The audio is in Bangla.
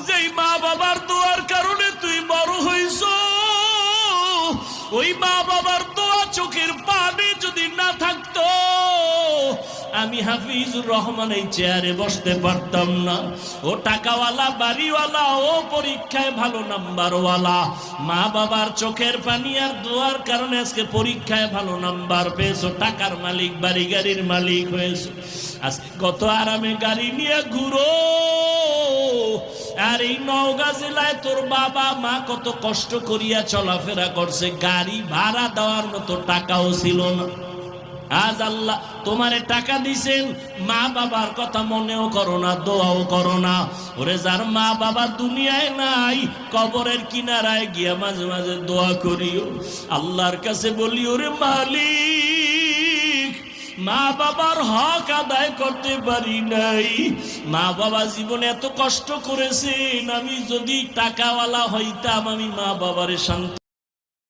যেই মা বাবার দোয়ার কারণে তুই বড় হইছ, ওই মা বাবার দোয়া চোখের পানি যদি না থাকতো আমি হাফিজুর রহমান এই চেয়ারে বসতে পারতাম না। ও টাকাওয়ালা, বাড়িওয়ালা, ও পরীক্ষায় ভালো নাম্বারওয়ালা, মা বাবার চোখের পানি আর দোয়ার কারণে আজকে পরীক্ষায় ভালো নাম্বার পেয়েছো, টাকার মালিক, বাড়ি গাড়ির মালিক হয়েছো। আজকে কত আরামে গাড়ি নিয়ে ঘুরো। আর এই নওগাঁ জেলায় তোর বাবা মা কত কষ্ট করিয়া চলাফেরা করছে, গাড়ি ভাড়া দেওয়ার মতো টাকাও ছিল না। আজ আল্লাহ তোমারে টাকা দিছেন, মা বাবার কথা মনেও করো না, দোয়াও করো না। ওরে যার মা বাবা দুনিয়ায় নাই, কবরের কিনারায় গিয়া মাঝে মাঝে দোয়া করিও, আল্লাহর কাছে বলি, ওরে মালিক, মা বাবার হক আদায় করতে পারি নাই, মা বাবা জীবনে এত কষ্ট করেছেন, আমি যদি টাকাওয়ালা হইতাম আমি মা বাবারে শান্তি